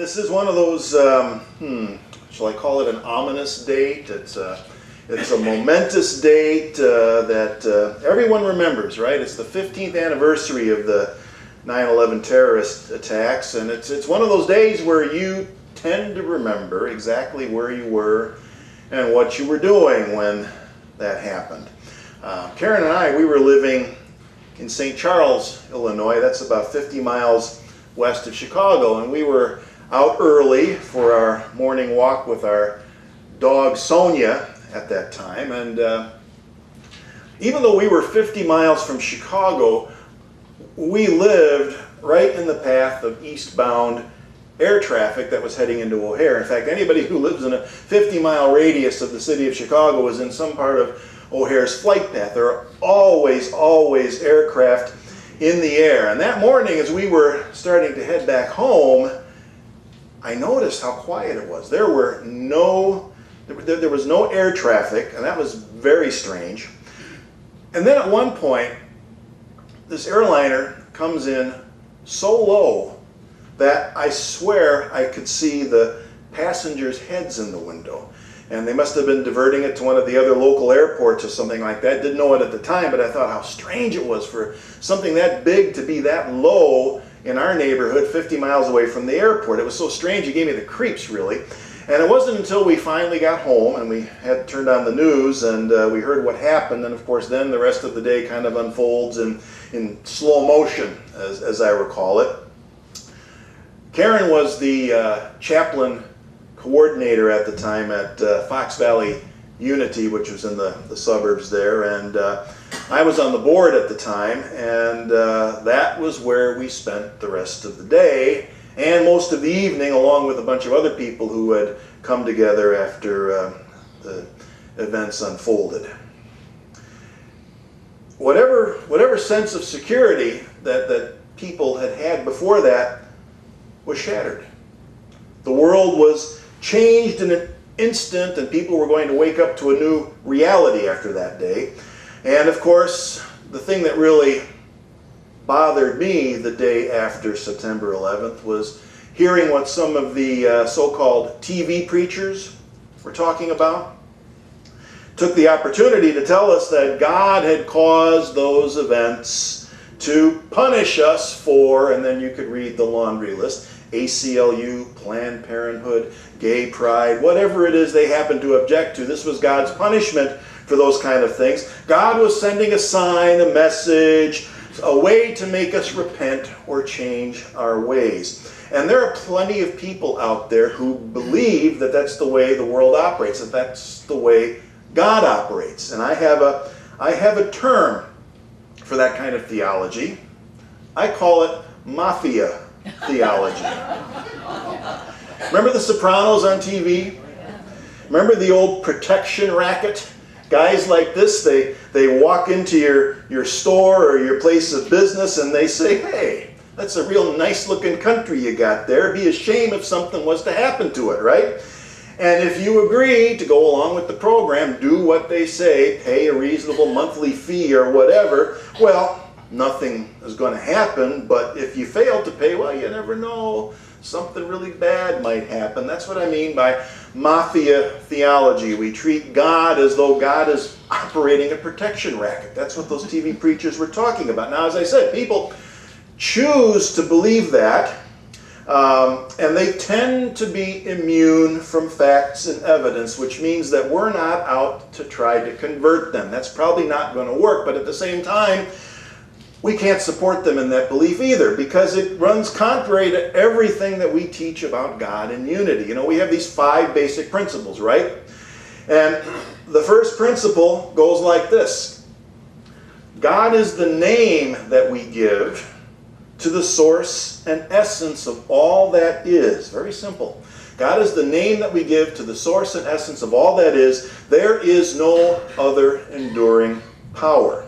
This is one of those, shall I call it an ominous date? It's a momentous date that everyone remembers, right? It's the 15th anniversary of the 9/11 terrorist attacks, and it's one of those days where you tend to remember exactly where you were and what you were doing when that happened. Karen and I, we were living in St. Charles, Illinois. That's about 50 miles west of Chicago, and we were out early for our morning walk with our dog Sonia at that time. And even though we were 50 miles from Chicago, we lived right in the path of eastbound air traffic that was heading into O'Hare. In fact, anybody who lives in a 50-mile radius of the city of Chicago is in some part of O'Hare's flight path. There are always aircraft in the air. And that morning, as we were starting to head back home, I noticed how quiet it was. There was no air traffic, and that was very strange. And then at one point, this airliner comes in so low that I swear I could see the passengers' heads in the window. And they must have been diverting it to one of the other local airports or something like that. Didn't know it at the time, but I thought how strange it was for something that big to be that low in our neighborhood 50 miles away from the airport. It was so strange, it gave me the creeps, really. And it wasn't until we finally got home and we had turned on the news and we heard what happened, and of course then the rest of the day kind of unfolds in slow motion, as I recall it. Karen was the chaplain coordinator at the time at Fox Valley Unity, which was in the suburbs there, and I was on the board at the time, and that was where we spent the rest of the day and most of the evening, along with a bunch of other people who had come together after the events unfolded. Whatever sense of security that people had before that was shattered. The world was changed in an instant, and people were going to wake up to a new reality after that day. And of course, the thing that really bothered me the day after September 11th was hearing what some of the so-called TV preachers were talking about. Took the opportunity to tell us that God had caused those events to punish us for, and then you could read the laundry list, ACLU, Planned Parenthood, gay pride, whatever it is they happen to object to. This was God's punishment for those kind of things. God was sending a sign, a message, a way to make us repent or change our ways. And there are plenty of people out there who believe that that's the way the world operates, that that's the way God operates. And I have a term for that kind of theology. I call it mafia theology. Remember The Sopranos on TV? Remember the old protection racket? Guys like this, they walk into your store or your place of business and they say, hey, that's a real nice looking country you got there. It'd be a shame if something was to happen to it, right? And if you agree to go along with the program, do what they say, pay a reasonable monthly fee or whatever, well, nothing is going to happen. But if you fail to pay, well, you never know. Something really bad might happen. That's what I mean by mafia theology. We treat God as though God is operating a protection racket. That's what those TV preachers were talking about. Now, as I said, people choose to believe that, and they tend to be immune from facts and evidence, which means that we're not out to try to convert them. That's probably not going to work, but at the same time, we can't support them in that belief either, because it runs contrary to everything that we teach about God and unity. You know, we have these 5 basic principles, right? And the first principle goes like this. God is the name that we give to the source and essence of all that is. Very simple. God is the name that we give to the source and essence of all that is. There is no other enduring power.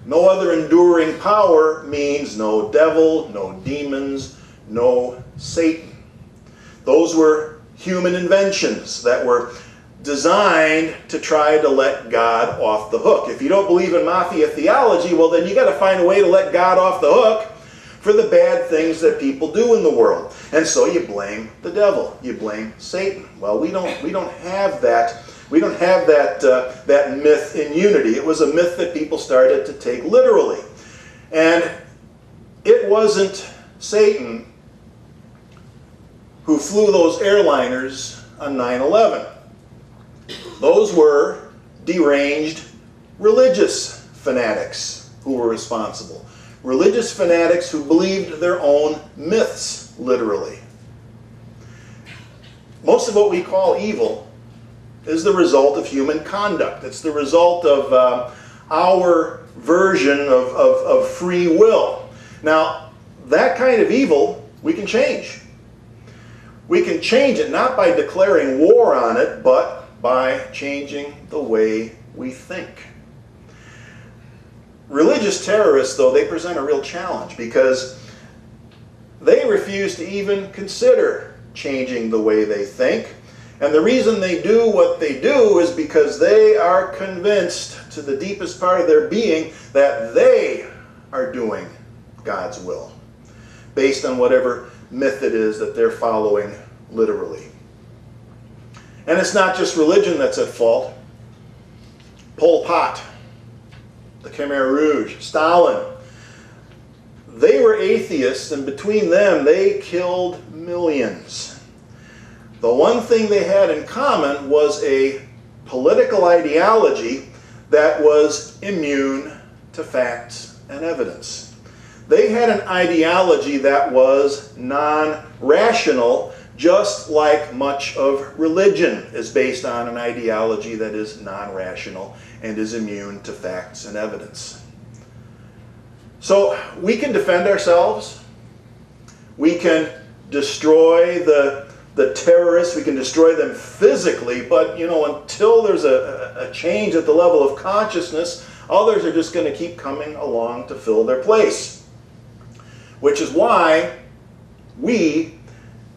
No other enduring power means no devil, no demons, no Satan. Those were human inventions that were designed to try to let God off the hook. If you don't believe in mafia theology, well then you got to find a way to let God off the hook for the bad things that people do in the world. And so you blame the devil. You blame Satan. Well, we don't have that. We don't have that myth in unity. It was a myth that people started to take literally. And it wasn't Satan who flew those airliners on 9/11. Those were deranged religious fanatics who were responsible. Religious fanatics who believed their own myths, literally. Most of what we call evil is the result of human conduct. It's the result of our version of free will. Now, that kind of evil we can change. We can change it not by declaring war on it, but by changing the way we think. Religious terrorists, though, they present a real challenge because they refuse to even consider changing the way they think. And the reason they do what they do is because they are convinced to the deepest part of their being that they are doing God's will, based on whatever myth it is that they're following literally. And it's not just religion that's at fault. Pol Pot, the Khmer Rouge, Stalin, they were atheists, and between them they killed millions. The one thing they had in common was a political ideology that was immune to facts and evidence. They had an ideology that was non-rational, just like much of religion is based on an ideology that is non-rational and is immune to facts and evidence. So we can defend ourselves. We can destroy the terrorists. We can destroy them physically, but until there's a change at the level of consciousness, others are just going to keep coming along to fill their place. Which is why we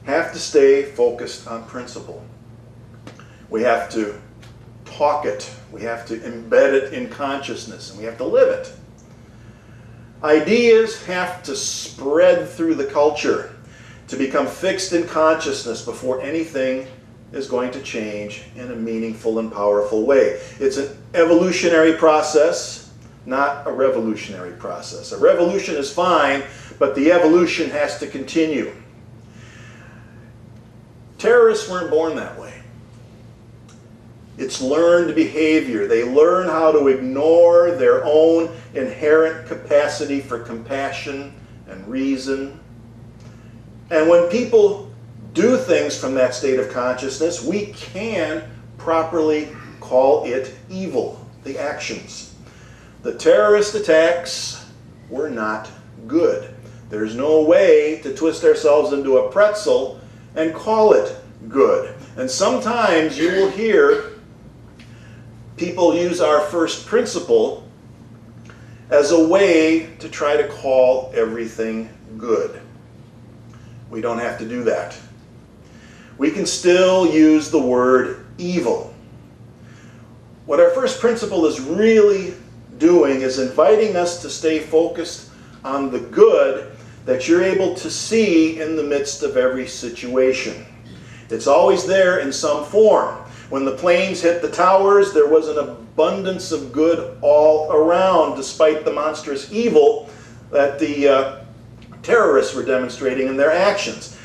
have to stay focused on principle. We have to talk it. We have to embed it in consciousness, and we have to live it. Ideas have to spread through the culture to become fixed in consciousness before anything is going to change in a meaningful and powerful way. It's an evolutionary process, not a revolutionary process. A revolution is fine, but the evolution has to continue. Terrorists weren't born that way. It's learned behavior. They learn how to ignore their own inherent capacity for compassion and reason. And when people do things from that state of consciousness, we can properly call it evil, the actions. The terrorist attacks were not good. There's no way to twist ourselves into a pretzel and call it good. And sometimes you will hear people use our first principle as a way to try to call everything good. We don't have to do that. We can still use the word evil. What our first principle is really doing is inviting us to stay focused on the good that you're able to see in the midst of every situation. It's always there in some form. When the planes hit the towers, there was an abundance of good all around, despite the monstrous evil that the terrorists were demonstrating in their actions.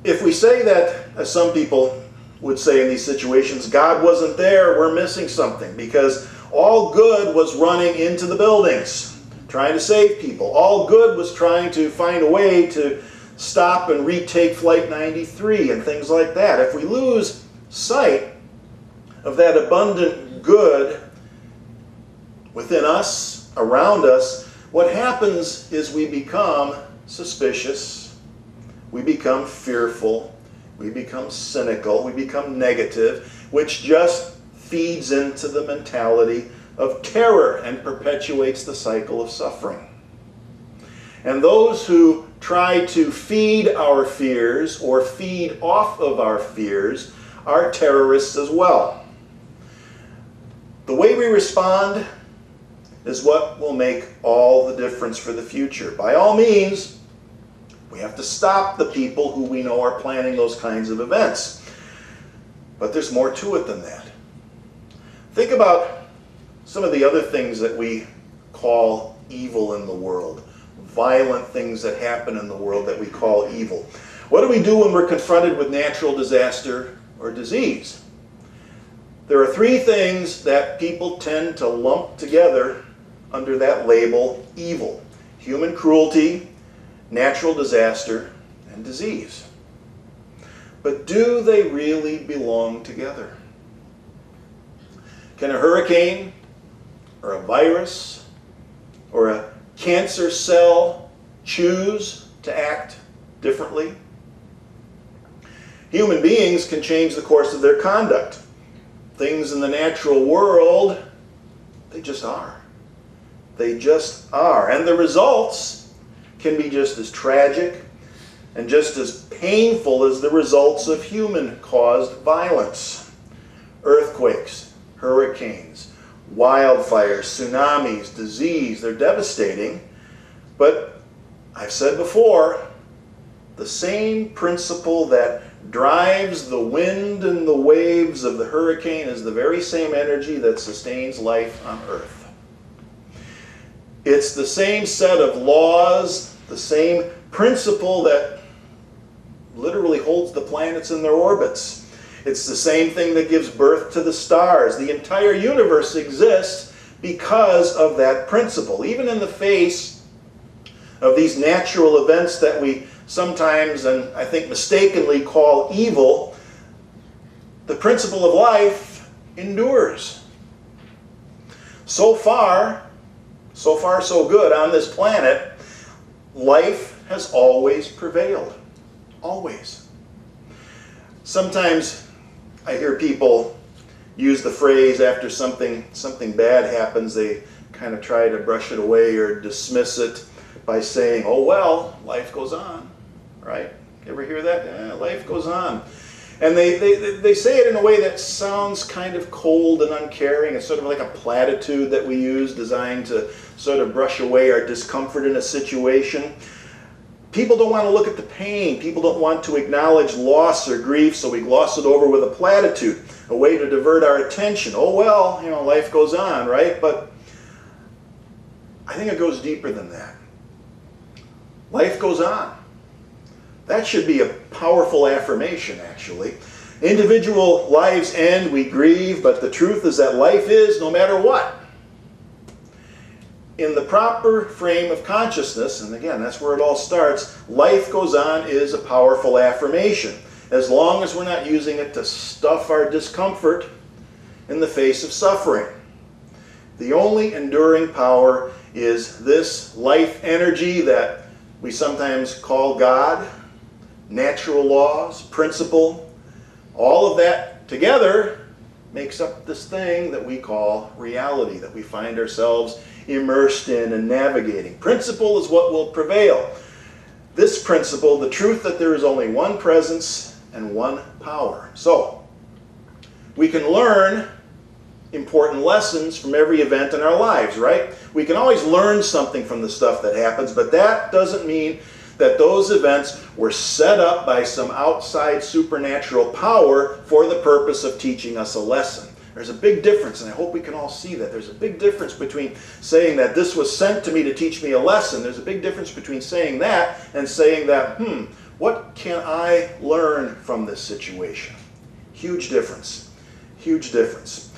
If we say that, as some people would say in these situations, God wasn't there, we're missing something, because all good was running into the buildings, trying to save people. All good was trying to find a way to stop and retake Flight 93 and things like that. If we lose sight of that abundant good within us, around us, what happens is we become suspicious, we become fearful, we become cynical, we become negative, which just feeds into the mentality of terror and perpetuates the cycle of suffering. And those who try to feed our fears or feed off of our fears are terrorists as well. The way we respond is what will make all the difference for the future. By all means, We have to stop the people who we know are planning those kinds of events. But there's more to it than that. Think about some of the other things that we call evil in the world. Violent things that happen in the world that we call evil. What do we do when we're confronted with natural disaster or disease? There are three things that people tend to lump together under that label, evil. Human cruelty, natural disaster, and disease. But do they really belong together? Can a hurricane, or a virus, or a cancer cell choose to act differently? Human beings can change the course of their conduct. Things in the natural world, they just are. They just are. And the results can be just as tragic and just as painful as the results of human-caused violence. Earthquakes, hurricanes, wildfires, tsunamis, disease, they're devastating. But I've said before, the same principle that drives the wind and the waves of the hurricane is the very same energy that sustains life on Earth. It's the same set of laws, the same principle that literally holds the planets in their orbits. It's the same thing that gives birth to the stars. The entire universe exists because of that principle. Even in the face of these natural events that we sometimes, and I think mistakenly, call evil, the principle of life endures. So far so good on this planet. Life has always prevailed. Always. Sometimes I hear people use the phrase after something bad happens, they kind of try to brush it away or dismiss it by saying, oh well, life goes on, right? You ever hear that? Yeah, life goes on. And they say it in a way that sounds kind of cold and uncaring. It's sort of like a platitude that we use designed to sort of brush away our discomfort in a situation. People don't want to look at the pain. People don't want to acknowledge loss or grief, so we gloss it over with a platitude, a way to divert our attention. Oh well, you know, life goes on, right? But I think it goes deeper than that. Life goes on. That should be a powerful affirmation, actually. Individual lives end, we grieve, but the truth is that life is no matter what. In the proper frame of consciousness, and again, that's where it all starts, life goes on is a powerful affirmation, as long as we're not using it to stuff our discomfort in the face of suffering. The only enduring power is this life energy that we sometimes call God, natural laws, principle. All of that together makes up this thing that we call reality, that we find ourselves immersed in and navigating. Principle is what will prevail. This principle, the truth that there is only one presence and one power. So, we can learn important lessons from every event in our lives, right? We can always learn something from the stuff that happens, but that doesn't mean that those events were set up by some outside supernatural power for the purpose of teaching us a lesson. There's a big difference, and I hope we can all see that. There's a big difference between saying that this was sent to me to teach me a lesson. There's a big difference between saying that and saying that, what can I learn from this situation? Huge difference. Huge difference.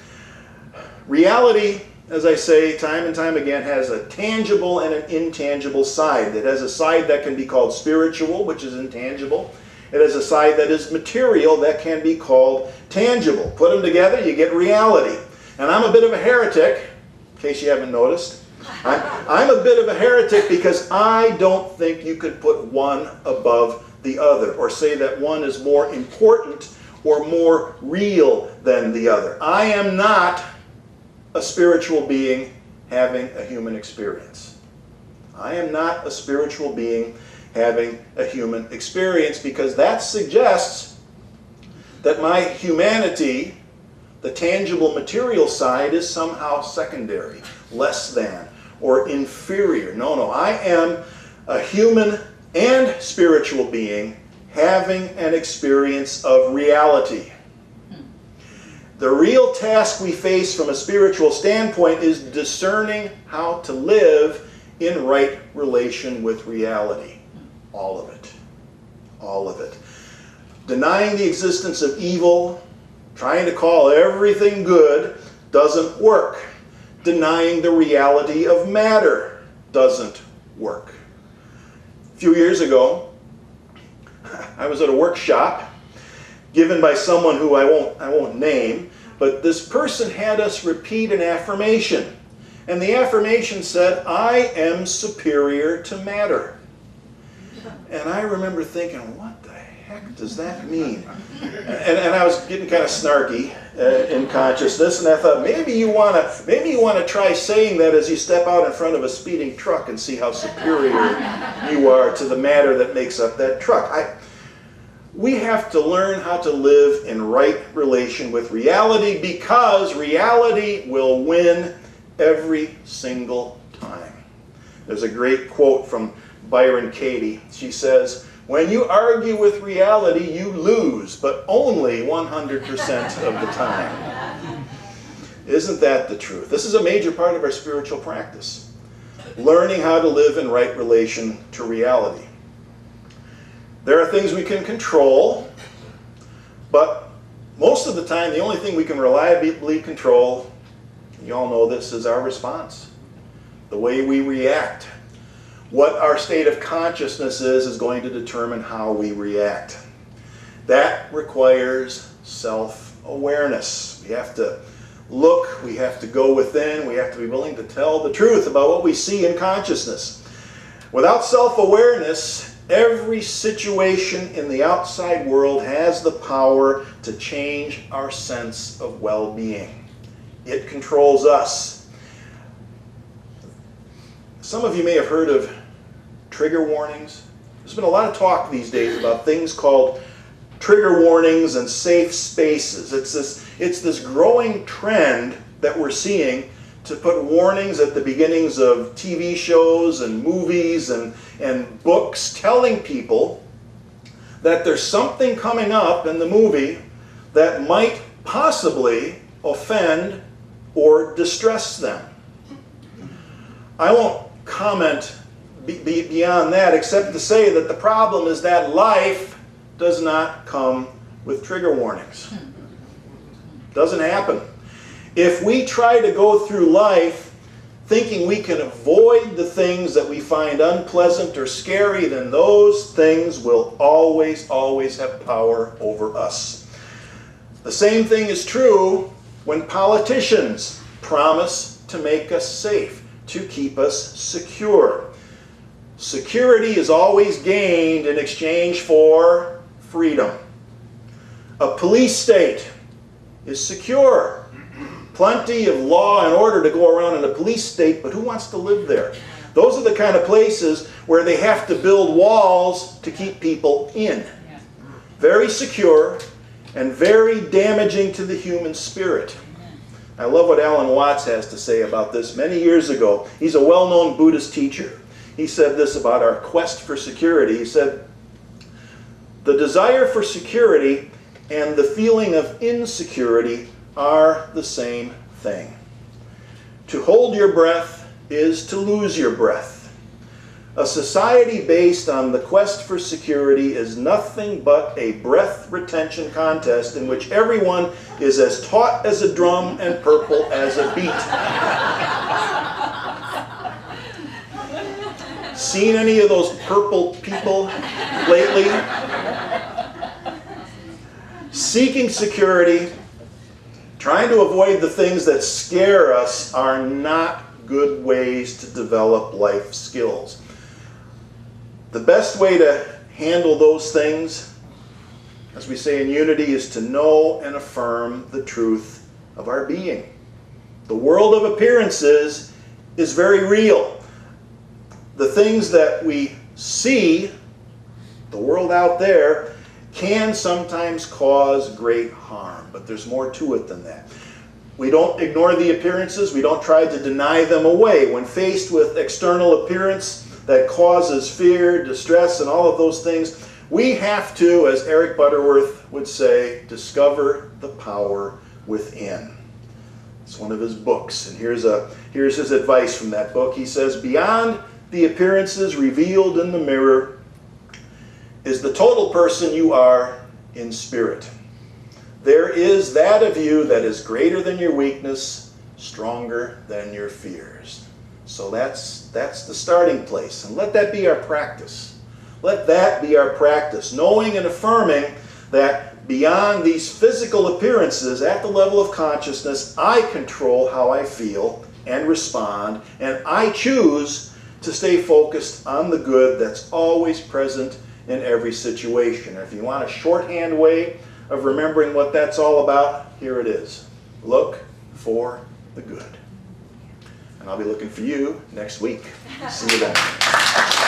Reality, as I say time and time again, has a tangible and an intangible side. It has a side that can be called spiritual, which is intangible. It has a side that is material that can be called tangible. Put them together, you get reality. And I'm a bit of a heretic, in case you haven't noticed. I'm a bit of a heretic because I don't think you could put one above the other, or say that one is more important or more real than the other. I am not a spiritual being having a human experience. I am not a spiritual being having a human experience, because that suggests that my humanity, the tangible material side, is somehow secondary, less than, or inferior. No, I am a human and spiritual being having an experience of reality. The real task we face from a spiritual standpoint is discerning how to live in right relation with reality. All of it. All of it. Denying the existence of evil, trying to call everything good, doesn't work. Denying the reality of matter doesn't work. A few years ago, I was at a workshop given by someone who I won't name, but this person had us repeat an affirmation. And the affirmation said, "I am superior to matter." And I remember thinking, what the heck does that mean? And I was getting kind of snarky in consciousness, and I thought, maybe you want to try saying that as you step out in front of a speeding truck and see how superior you are to the matter that makes up that truck. We have to learn how to live in right relation with reality, because reality will win every single time. There's a great quote from Byron Katie. She says, "When you argue with reality, you lose, but only 100% of the time." Isn't that the truth? This is a major part of our spiritual practice. Learning how to live in right relation to reality. There are things we can control, but most of the time, the only thing we can reliably control, you all know this, is our response. The way we react. What our state of consciousness is going to determine how we react. That requires self-awareness. We have to look, we have to go within, we have to be willing to tell the truth about what we see in consciousness. Without self-awareness, every situation in the outside world has the power to change our sense of well-being. It controls us. Some of you may have heard of trigger warnings. There's been a lot of talk these days about things called trigger warnings and safe spaces. It's this growing trend that we're seeing to put warnings at the beginnings of TV shows and movies and books, telling people that there's something coming up in the movie that might possibly offend or distress them. I won't comment beyond that, except to say that the problem is that life does not come with trigger warnings. Doesn't happen. If we try to go through life thinking we can avoid the things that we find unpleasant or scary, then those things will always, always have power over us. The same thing is true when politicians promise to make us safe, to keep us secure. Security is always gained in exchange for freedom. A police state is secure. Plenty of law and order to go around in a police state, but who wants to live there? Those are the kind of places where they have to build walls to keep people in. Very secure and very damaging to the human spirit. I love what Alan Watts has to say about this. Many years ago, he's a well-known Buddhist teacher. He said this about our quest for security. He said, "The desire for security and the feeling of insecurity are the same thing. To hold your breath is to lose your breath. A society based on the quest for security is nothing but a breath retention contest in which everyone is as taut as a drum and purple as a beet." Seen any of those purple people lately? Seeking security, trying to avoid the things that scare us, are not good ways to develop life skills. The best way to handle those things, as we say in unity, is to know and affirm the truth of our being. The world of appearances is very real. The things that we see, the world out there, can sometimes cause great harm, but there's more to it than that. We don't ignore the appearances. We don't try to deny them away. When faced with external appearance that causes fear, distress, and all of those things, we have to, as Eric Butterworth would say, discover the power within. It's one of his books, and here's his advice from that book. He says, beyond the appearances revealed in the mirror is the total person you are in spirit. There is that of you that is greater than your weakness, stronger than your fears. So that's the starting place, and let that be our practice. Let that be our practice, knowing and affirming that beyond these physical appearances, at the level of consciousness, I control how I feel and respond, and I choose to stay focused on the good that's always present in every situation. And if you want a shorthand way of remembering what that's all about, here it is. Look for the good. And I'll be looking for you next week. See you then.